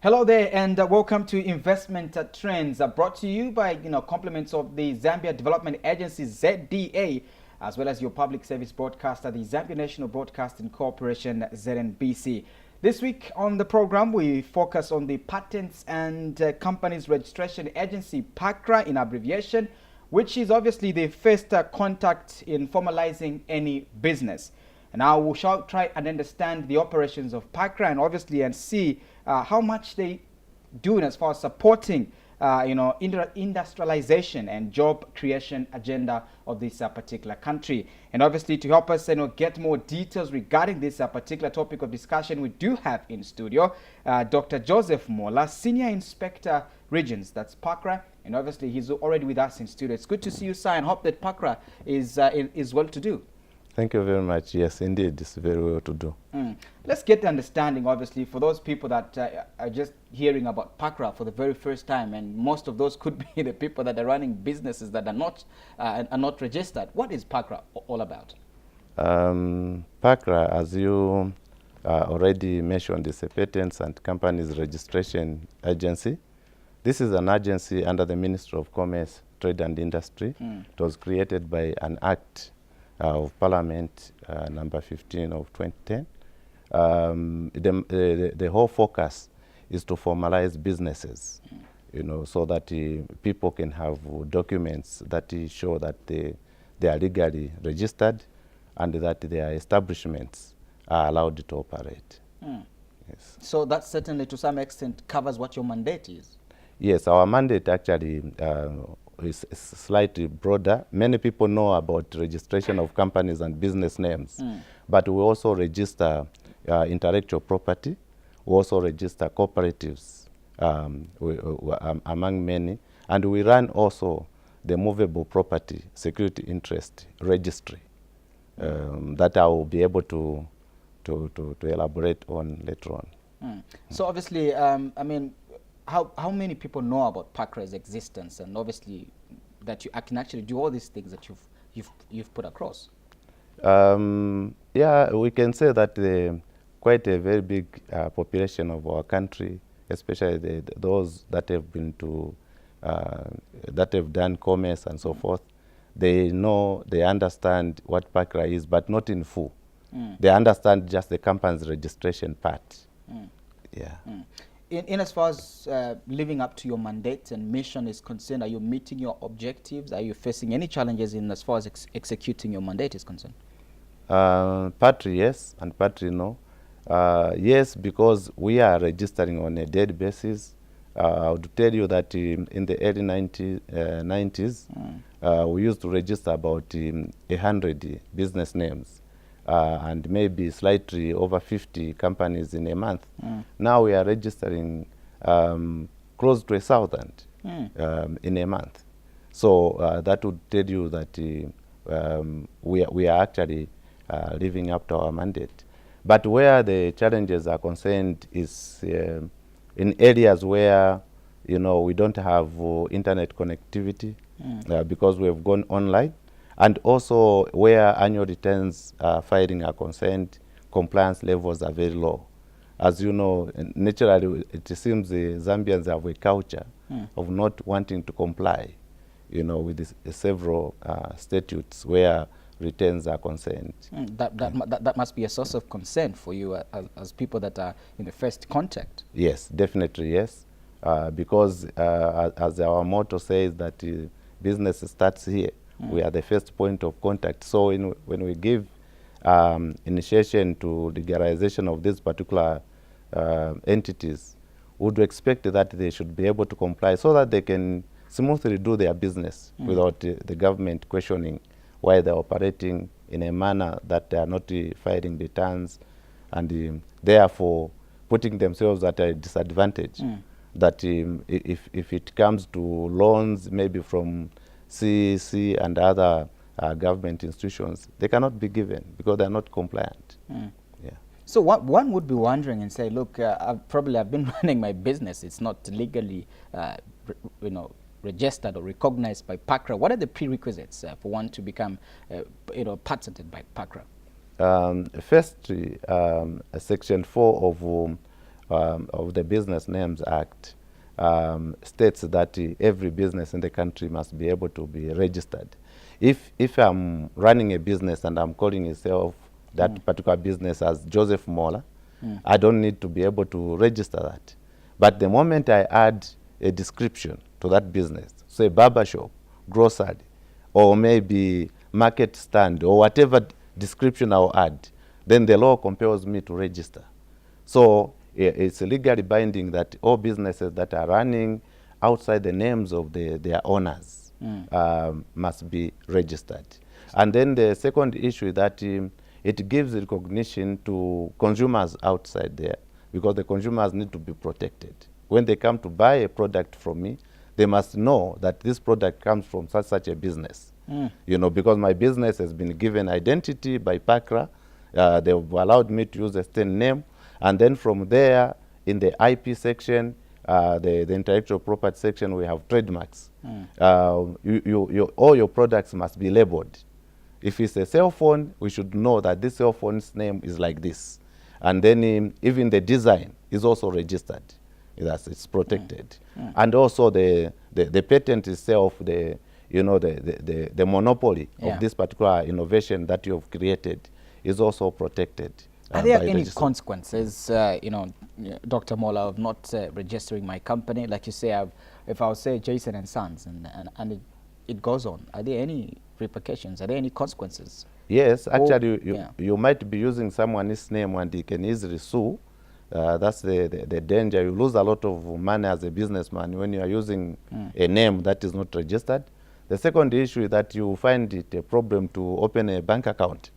Hello there, and welcome to Investment Trends, brought to you by compliments of the Zambia Development Agency ZDA, as well as your public service broadcaster, the Zambia National Broadcasting Corporation ZNBC. This week on the program, we focus on the Patents and Companies Registration Agency, PACRA in abbreviation, which is obviously the first contact in formalizing any business. And now we shall try and understand the operations of PACRA and see how much they do as far as supporting industrialization and job creation agenda of this particular country. And obviously, to help us get more details regarding this particular topic of discussion, we do have in studio Dr. Joseph Mola, Senior Inspector Regions, that's PACRA, and obviously he's already with us in studio. It's good to see you, sir, and hope that PACRA is well to do. Thank you very much. Yes, indeed, it's very well to do. Let's get the understanding, obviously, for those people that are just hearing about PACRA for the very first time, and most of those could be the people that are running businesses that are not registered. What is PACRA all about? PACRA, as you already mentioned, is a Patents and Companies Registration Agency. This is an agency under the Ministry of Commerce, Trade and Industry. It was created by an act of Parliament number 15 of 2010. The whole focus is to formalize businesses, so that people can have documents that show that they are legally registered and that their establishments are allowed to operate. Yes. So that certainly to some extent covers what your mandate is. Yes, our mandate actually is slightly broader. Many people know about registration of companies and business names, but we also register intellectual property. We also register cooperatives, among many, and we run also the movable property security interest registry that I will be able to elaborate on later on. So obviously, how many people know about PACRA's existence, and obviously that you can actually do all these things that you've put across? Yeah, we can say that quite a very big population of our country, especially those that have been to that have done commerce and so forth, they know, they understand what PACRA is, but not in full. They understand just the company's registration part. Yeah. In as far as living up to your mandate and mission is concerned, are you meeting your objectives? Are you facing any challenges in as far as executing your mandate is concerned? Partly yes, and partly no. Yes, because we are registering on a daily basis. I would tell you that in the early 90s, we used to register about 100 business names. And maybe slightly over 50 companies in a month. Now we are registering close to 1,000 in a month. So that would tell you that we are actually living up to our mandate. But where the challenges are concerned is in areas where we don't have internet connectivity because we have gone online. And also where annual returns filing are concerned, compliance levels are very low. As you know, naturally, it seems the Zambians have a culture of not wanting to comply, with several statutes where returns are concerned. That must be a source of concern for you as people that are in the first contact. Yes, definitely, yes. Because as our motto says that business starts here. We are the first point of contact. So when we give initiation to legalization of these particular entities, we would expect that they should be able to comply so that they can smoothly do their business without the government questioning why they're operating in a manner that they are not filing returns and therefore putting themselves at a disadvantage. That if it comes to loans, maybe from CEC and other government institutions, they cannot be given because they are not compliant. Yeah. So one would be wondering and say, look, I've been running my business. It's not legally, registered or recognized by PACRA. What are the prerequisites for one to become, patented by PACRA? Firstly, Section 4 of the Business Names Act states that every business in the country must be able to be registered. If I'm running a business and I'm calling itself that particular business as Joseph Mola, I don't need to be able to register that. But the moment I add a description to that business, say barber shop, grocery, or maybe market stand, or whatever description I'll add, then the law compels me to register. So it's legally binding that all businesses that are running outside the names of their owners must be registered. And then the second issue is that it gives recognition to consumers outside there, because the consumers need to be protected. When they come to buy a product from me, they must know that this product comes from such a business. You know, because my business has been given identity by PACRA. They've allowed me to use a stand name. And then from there, in the IP section, the intellectual property section, we have trademarks. All your products must be labeled. If it's a cell phone, we should know that this cell phone's name is like this. And then even the design is also registered. It's protected. And also the patent itself, the monopoly of this particular innovation that you have created is also protected. Are there any consequences, Dr. Mola, of not registering my company? Like you say, if I would say Jason and Sons and it goes on, are there any repercussions? Are there any consequences? Yes, actually, you might be using someone's name and you can easily sue. That's the danger. You lose a lot of money as a businessman when you are using a name that is not registered. The second issue is that you find it a problem to open a bank account,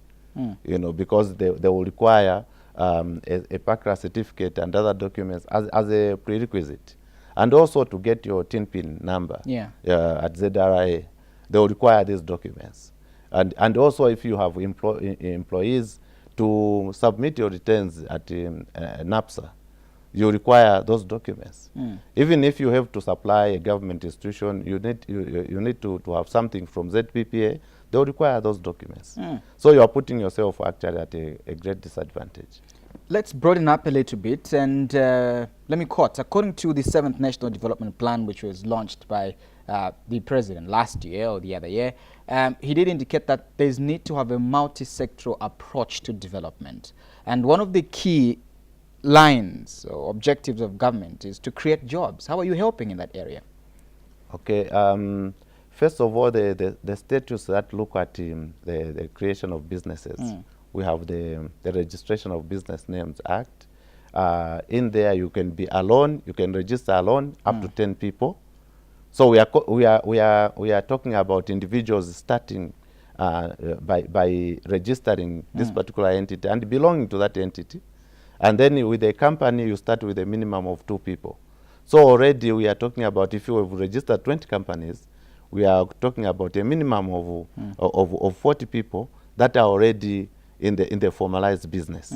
because they will require a PACRA certificate and other documents as a prerequisite. And also to get your TIN PIN number at ZRA, they will require these documents. And also if you have employees, to submit your returns at NAPSA, you require those documents. Even if you have to supply a government institution, you need to have something from ZPPA, they will require those documents. So you are putting yourself actually at a great disadvantage. Let's broaden up a little bit and let me quote. According to the 7th National Development Plan, which was launched by the President last year or the other year, he did indicate that there's need to have a multi-sectoral approach to development. And one of the key lines or objectives of government is to create jobs. How are you helping in that area? Okay. First of all, the statutes that look at the creation of businesses. We have the Registration of Business Names Act. In there, you can be alone. You can register alone up to 10 people. So we are talking about individuals starting by registering this particular entity and belonging to that entity. And then with a company, you start with a minimum of 2 people. So already we are talking about, if you have registered 20 companies, we are talking about a minimum of 40 people that are already in the formalized business.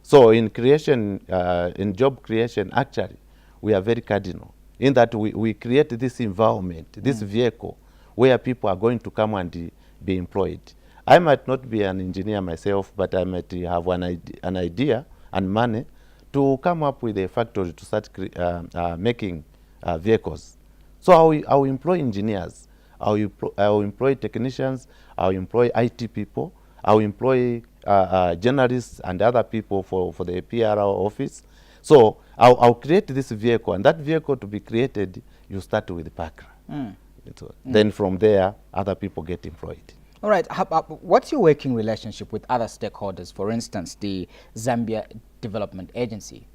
So in creation, in job creation, actually, we are very cardinal in that we create this environment, this vehicle, where people are going to come and be employed. I might not be an engineer myself, but I might have an idea and money to come up with a factory to start making vehicles. So I will employ engineers, I will employ technicians, I will employ IT people, I will employ journalists and other people for the PRO office. So I'll create this vehicle, and that vehicle to be created, you start with PACRA. Then from there, other people get employed. All right. What's your working relationship with other stakeholders, for instance, the Zambia Development Agency?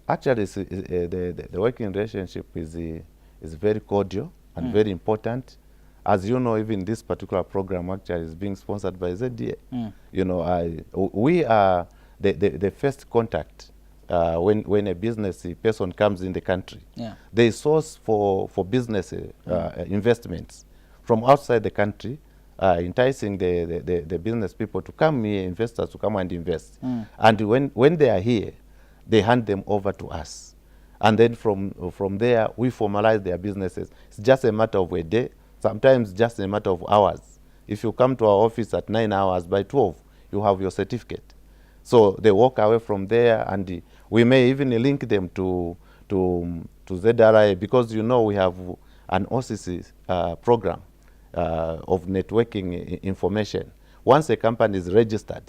Actually, the working relationship is very cordial and very important. As you know, even this particular program actually is being sponsored by ZDA. We are the first contact when a business person comes in the country. They source for business investments from outside the country, enticing the business people to come here, investors to come and invest. And when they are here, they hand them over to us. And then from there, we formalize their businesses. It's just a matter of a day, sometimes just a matter of hours. If you come to our office at 9 hours, by 12, you have your certificate. So they walk away from there, and We may even link them to ZRI, because you know we have an OCC program of networking information. Once a company is registered,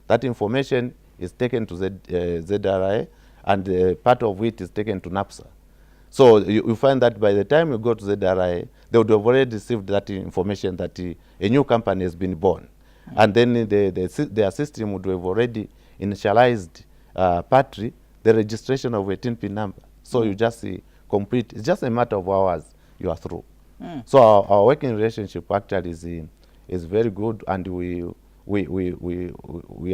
that information is taken to ZRI, and part of it is taken to NAPSA. So you find that by the time you go to ZRI, they would have already received that information that a new company has been born. And then their system would have already initialized PACRA, the registration of a TIN number. So you just complete, it's just a matter of hours, you are through. So our working relationship actually is very good, and we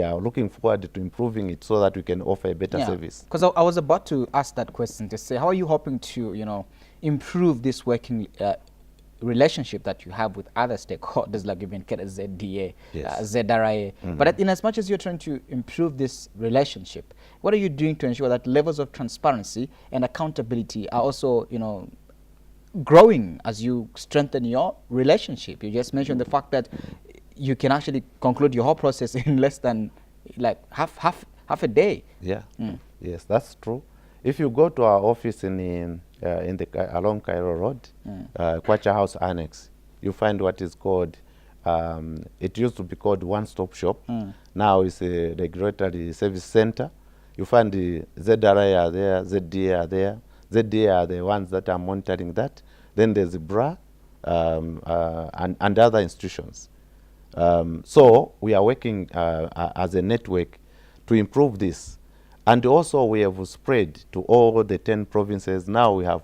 are looking forward to improving it so that we can offer a better service. Because I was about to ask that question to say, how are you hoping to, improve this working relationship that you have with other stakeholders, like you've indicated, ZDA, ZRIA. But in as much as you're trying to improve this relationship, what are you doing to ensure that levels of transparency and accountability are also, growing as you strengthen your relationship? You just mentioned the fact that you can actually conclude your whole process in less than like half a day. Yeah. Yes, that's true. If you go to our office in along Cairo Road, Kwacha House Annex, you find what is called, it used to be called One-Stop Shop. Now it's a regulatory service center. You find the ZRI are there, ZDA are there. ZDA are the ones that are monitoring that. Then there's the BRA and other institutions. So we are working as a network to improve this. And also we have spread to all the 10 provinces. Now we have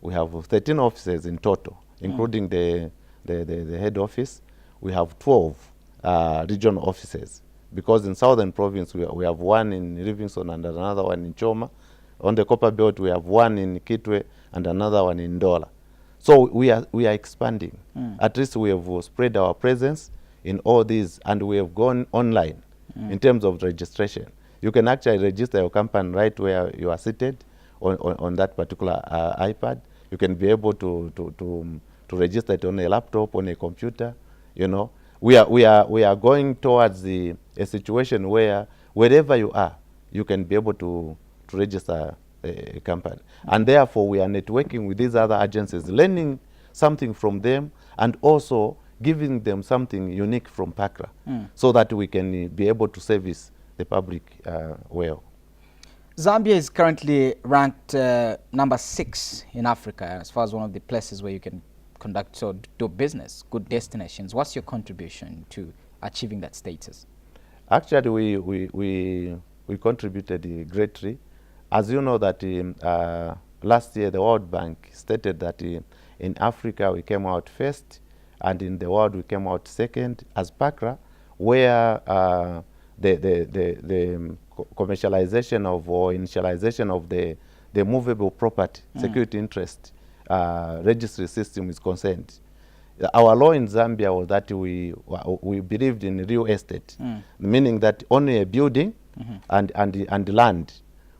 13 offices in total, including the head office. We have 12 regional offices, because in Southern Province we have one in Livingston and another one in Choma. On the Copper Belt we have one in Kitwe and another one in Ndola. So we are expanding. At least we have spread our presence in all these, and we have gone online in terms of registration. You can actually register your company right where you are seated on that particular iPad. You can be able to register it on a laptop, on a computer. We are going towards a situation where wherever you are, you can be able to register a company. And therefore we are networking with these other agencies, learning something from them, and also giving them something unique from PACRA, so that we can be able to service the public well. Zambia is currently ranked number 6 in Africa as far as one of the places where you can conduct or do business, good destinations. What's your contribution to achieving that status? Actually, we contributed greatly. As you know that last year the World Bank stated that in Africa we came out first, and in the world we came out second as PACRA, where the commercialization of or initialization of the movable property security interest registry system is concerned. Our law in Zambia was that we believed in real estate, meaning that only a building and land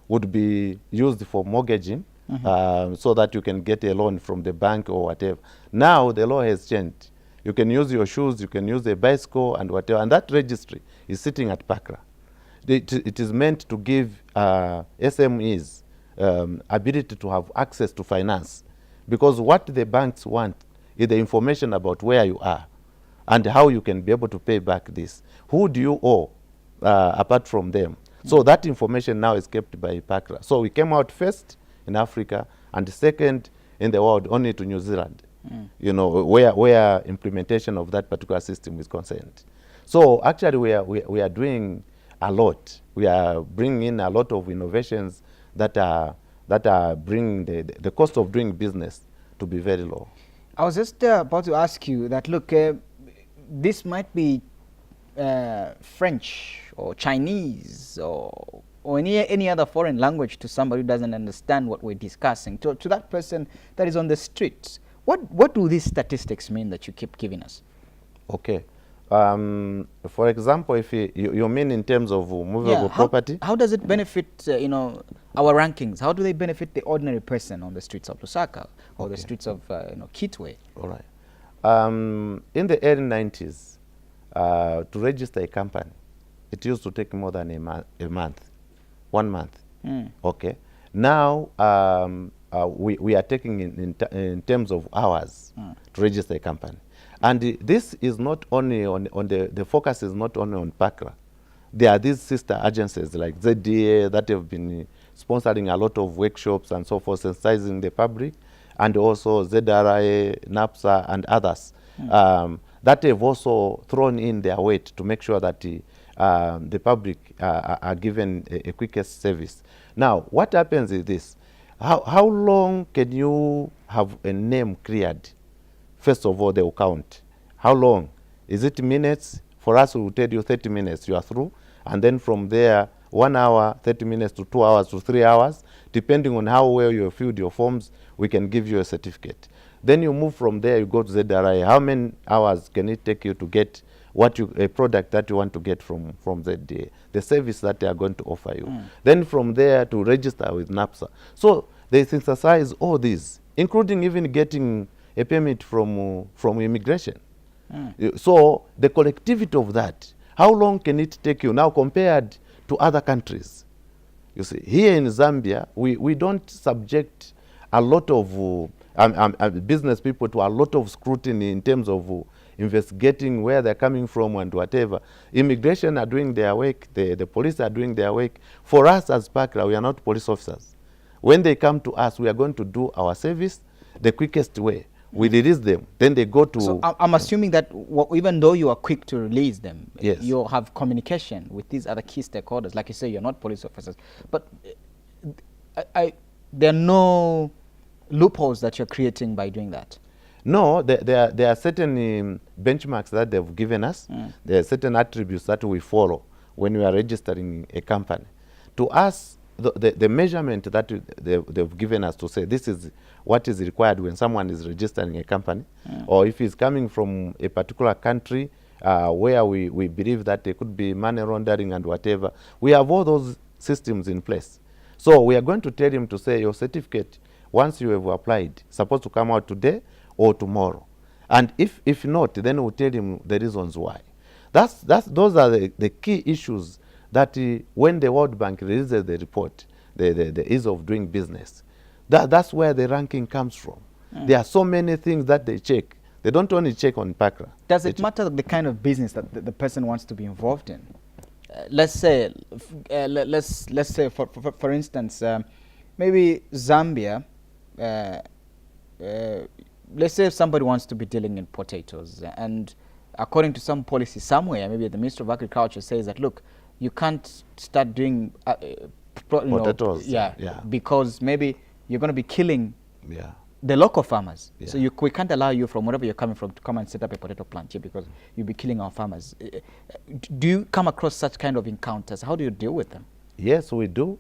would be used for mortgaging, so that you can get a loan from the bank or whatever. Now the law has changed. You can use your shoes, you can use a bicycle and whatever, and that registry is sitting at PACRA. It is meant to give SMEs ability to have access to finance, because what the banks want is the information about where you are and how you can be able to pay back this. Who do you owe apart from them? So that information now is kept by PACRA. So we came out first in Africa and second in the world, only to New Zealand, where implementation of that particular system is concerned. So actually we are doing a lot. We are bringing in a lot of innovations that are bringing the cost of doing business to be very low. I was just about to ask you that, look, this might be French or Chinese or any other foreign language to somebody who doesn't understand what we're discussing. To that person that is on the streets, what do these statistics mean that you keep giving us? Okay. For example, if you mean in terms of movable property? How does it benefit our rankings? How do they benefit the ordinary person on the streets of Lusaka or the streets of Kitwe? All right. In the early 90s, to register a company, it used to take more than a month, 1 month. Okay. Now we are taking in terms of hours to register a company. And this is not only on the focus is not only on PACRA. There are these sister agencies like ZDA that have been sponsoring a lot of workshops and so forth, sensitizing the public, and also ZRA, NAPSA, and others that have also thrown in their weight to make sure that the public are given a quickest service. Now, what happens is this. How long can you have a name cleared? First of all, they will count. How long? Is it minutes? For us, we will tell you 30 minutes, you are through. And then from there, 1 hour, 30 minutes to 2 hours to 3 hours, depending on how well you have filled your forms, we can give you a certificate. Then you move from there, you go to ZRI. How many hours can it take you to get a product that you want to get from ZDA, the service that they are going to offer you? Then from there to register with NAPSA. So they synthesize all these, including even getting a permit from immigration. So the collectivity of that, how long can it take you now compared to other countries? You see, here in Zambia, we don't subject a lot of business people to a lot of scrutiny in terms of investigating where they're coming from and whatever. Immigration are doing their work, the police are doing their work. For us as PACRA, we are not police officers. When they come to us, we are going to do our service the quickest way. We release them, then they go to... So I'm assuming that even though you are quick to release them, yes, you have communication with these other key stakeholders. Like you say, you're not police officers. But there are no loopholes that you're creating by doing that. No, there are certain benchmarks that they've given us. There are certain attributes that we follow when we are registering a company. To us, the measurement that they've given us to say this is what is required when someone is registering a company, or if he's coming from a particular country where we believe that there could be money laundering and whatever, we have all those systems in place. So we are going to tell him to say your certificate, once you have applied, supposed to come out today or tomorrow. And if not, then we'll tell him the reasons why. Those are the key issues that when the World Bank releases the report, the ease of doing business, that's where the ranking comes from. There are so many things that they check. They don't only check on PACRA. Does it matter the kind of business that the person wants to be involved in? Let's say, for instance, maybe Zambia. Let's say if somebody wants to be dealing in potatoes, and according to some policy somewhere, maybe the Minister of Agriculture says that, look, you can't start doing potatoes, because maybe you're going to be killing the local farmers. So we can't allow you from wherever you're coming from to come and set up a potato plant here because you'll be killing our farmers. Do you come across such kind of encounters? How do you deal with them? Yes, we do.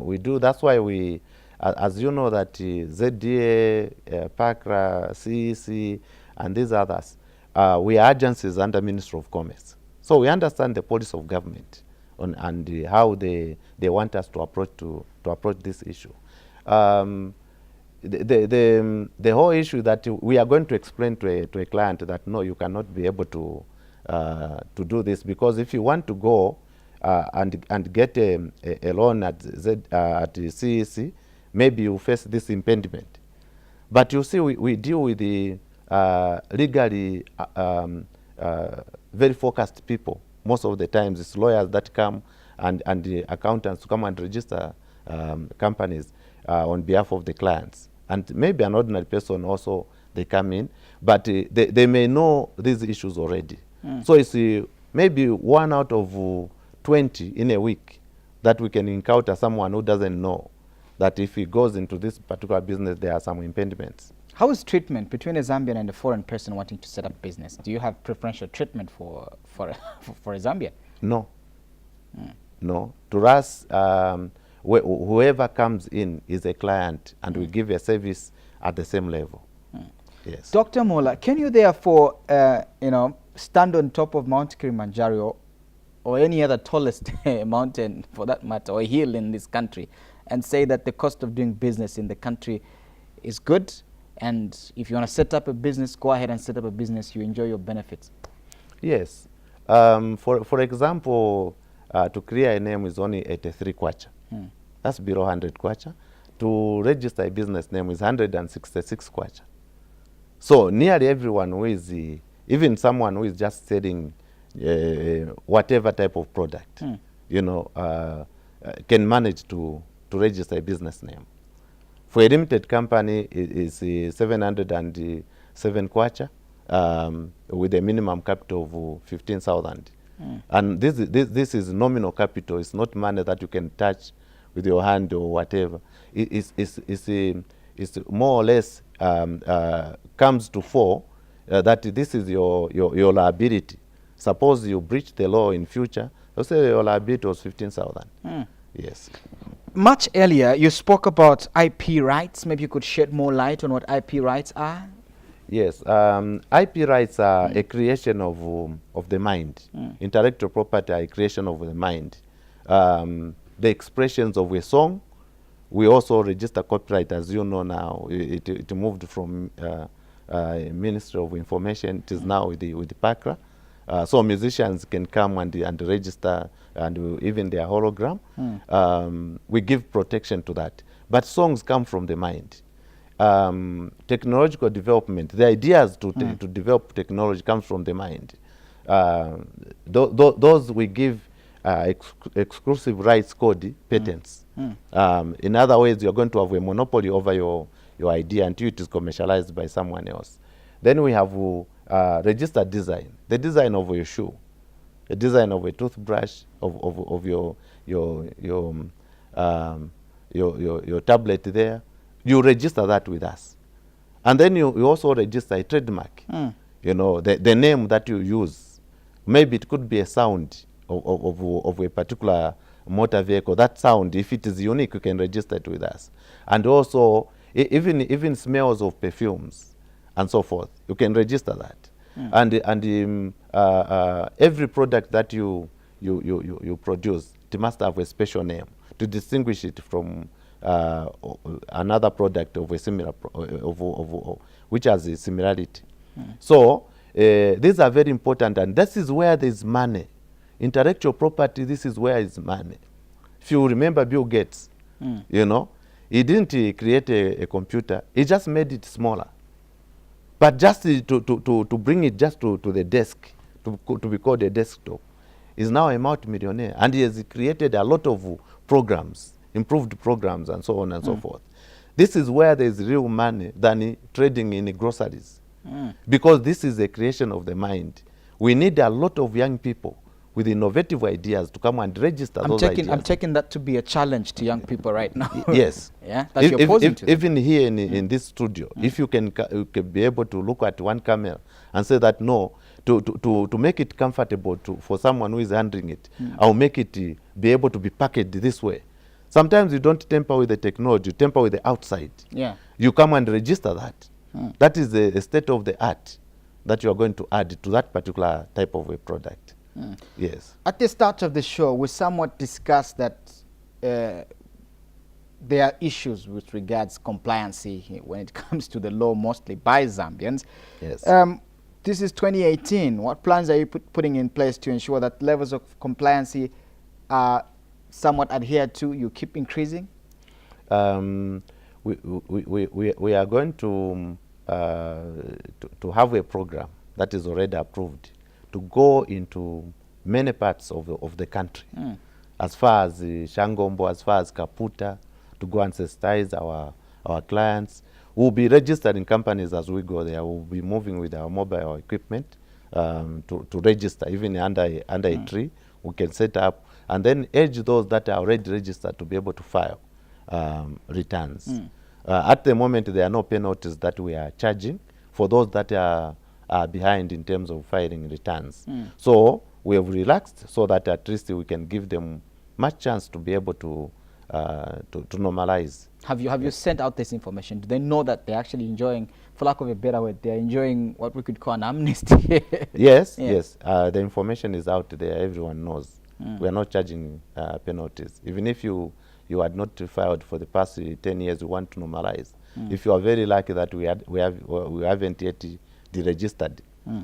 We do. That's why we, as you know, that ZDA, PACRA, CEC, and these others, we are agencies under Ministry of Commerce. So we understand the policy of government and how they want us to approach this issue. The whole issue that we are going to explain to a client that no, you cannot be able to do this, because if you want to go and get a loan at CEC, maybe you face this impediment. But you see, we deal with the legally very focused people. Most of the times it's lawyers that come and the accountants to come and register companies on behalf of the clients. And maybe an ordinary person also, they come in, but they may know these issues already. So it's maybe 1 out of 20 in a week that we can encounter someone who doesn't know that if he goes into this particular business, there are some impediments. How is treatment between a Zambian and a foreign person wanting to set up business? Do you have preferential treatment for a Zambian? No. No. To us, whoever comes in is a client, and we give a service at the same level. Yes. Dr. Mola, can you therefore, stand on top of Mount Kilimanjaro or any other tallest mountain, for that matter, or hill in this country, and say that the cost of doing business in the country is good, and if you want to set up a business, go ahead and set up a business, you enjoy your benefits? Yes. For example, to clear a name is only 83 kwacha. That's below 100 kwacha. To register a business name is 166 kwacha. So nearly everyone who is, even someone who is just selling whatever type of product, can manage to register a business name. For a limited company, it is 707 kwacha with a minimum capital of 15,000. And this is nominal capital. It's not money that you can touch with your hand or whatever. It's more or less comes to fore that this is your liability. Suppose you breach the law in future, let's say your liability was 15,000. Yes. Much earlier, you spoke about IP rights. Maybe you could shed more light on what IP rights are. Yes, IP rights are a creation of the mind. Intellectual property are a creation of the mind. The expressions of a song, we also register copyright, as you know now. It moved from Ministry of Information. It is now with the PACRA. So musicians can come and register, and even their hologram. We give protection to that. But songs come from the mind. Technological development, the ideas to develop technology comes from the mind. Those we give exclusive rights called patents. In other words, you're going to have a monopoly over your idea until it is commercialized by someone else. Then we have registered design, the design of your shoe, the design of a toothbrush, of your tablet there. You register that with us. And then you also register a trademark. The name that you use. Maybe it could be a sound of a particular motor vehicle. That sound, if it is unique, you can register it with us. And also, even smells of perfumes and so forth, you can register that. And every product that you produce, it must have a special name to distinguish it from another product of a similar, which has a similarity. So these are very important, and this is where there is money. Intellectual property, this is where is money. If you remember Bill Gates, he didn't create a computer, he just made it smaller. But just to bring it just to the desk, to be called a desktop, is now a multi-millionaire, and he has created a lot of programs, improved programs, and so on and so forth. This is where there is real money than trading in groceries. Because this is a creation of the mind. We need a lot of young people with innovative ideas to come and register those ideas. I'm taking that to be a challenge to young people right now. Yes. Yeah, that you're posing to them. Even here in this studio, if you can be able to look at one camera and say that, no, to make it comfortable for someone who is handling it, I'll make it be able to be packaged this way. Sometimes you don't tamper with the technology, you tamper with the outside. Yeah. You come and register that. That is the state of the art that you are going to add to that particular type of a product. Yes. At the start of the show, we somewhat discussed that there are issues with regards compliance when it comes to the law, mostly by Zambians. Yes. This is 2018. What plans are you putting in place to ensure that levels of compliance are somewhat adhered to, you keep increasing? We are going to have a program that is already approved to go into many parts of the country, as far as Shangombo, as far as Kaputa, to go and sensitize our clients. We'll be registering companies as we go there. We'll be moving with our mobile equipment to register, even under a tree. We can set up and then urge those that are already registered to be able to file returns. At the moment, there are no penalties that we are charging for those that are behind in terms of filing returns. So we have relaxed so that at least we can give them much chance to be able to normalize. Have you sent out this information? Do they know that they're actually enjoying, for lack of a better word, they're enjoying what we could call an amnesty? Yes, yes. The information is out there. Everyone knows. We are not charging penalties. Even if you had not filed for the past 10 years, we want to normalize. If you are very lucky that we haven't yet deregistered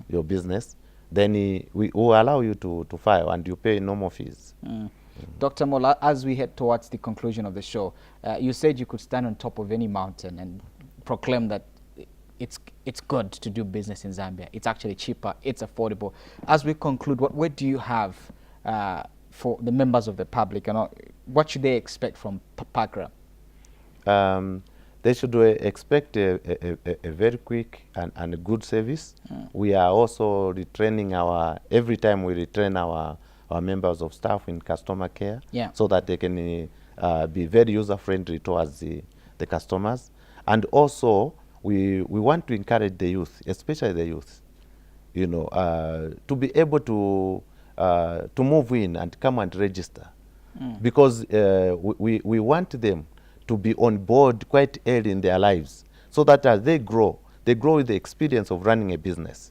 your business, then we will allow you to file and you pay normal fees. Dr. Mola, as we head towards the conclusion of the show, you said you could stand on top of any mountain and proclaim that it's good to do business in Zambia. It's actually cheaper. It's affordable. As we conclude, what word do you have for the members of the public? What should they expect from PACRA? They should expect a very quick and a good service. We are also retraining every time we retrain our members of staff in customer care, so that they can be very user-friendly towards the customers. And also, we want to encourage the youth, especially the youth, to be able to move in and come and register, because we want them to be on board quite early in their lives, so that as they grow with the experience of running a business.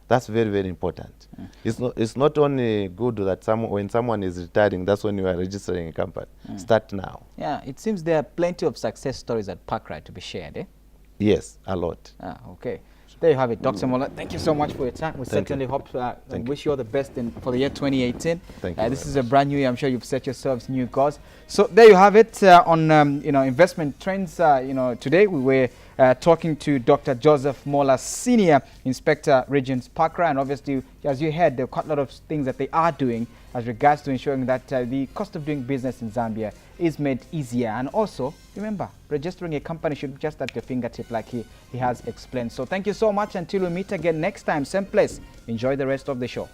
That's very, very important. It's not only good that when someone is retiring, that's when you are registering a company. Start now. Yeah, it seems there are plenty of success stories at PACRA to be shared, eh? Yes, a lot. Okay. There you have it, Dr. Mola. Thank you so much for your time. We certainly hope and wish you all the best for the year 2018. Thank you. This is a brand new year. I'm sure you've set yourselves new goals. So there you have it on investment trends. Today we were talking to Dr. Joseph Mola, Senior Inspector Regions PACRA, and obviously, as you heard, there are quite a lot of things that they are doing as regards to ensuring that the cost of doing business in Zambia is made easier. And also, remember, registering a company should be just at your fingertip, like he has explained. So thank you so much. Until we meet again next time, same place. Enjoy the rest of the show.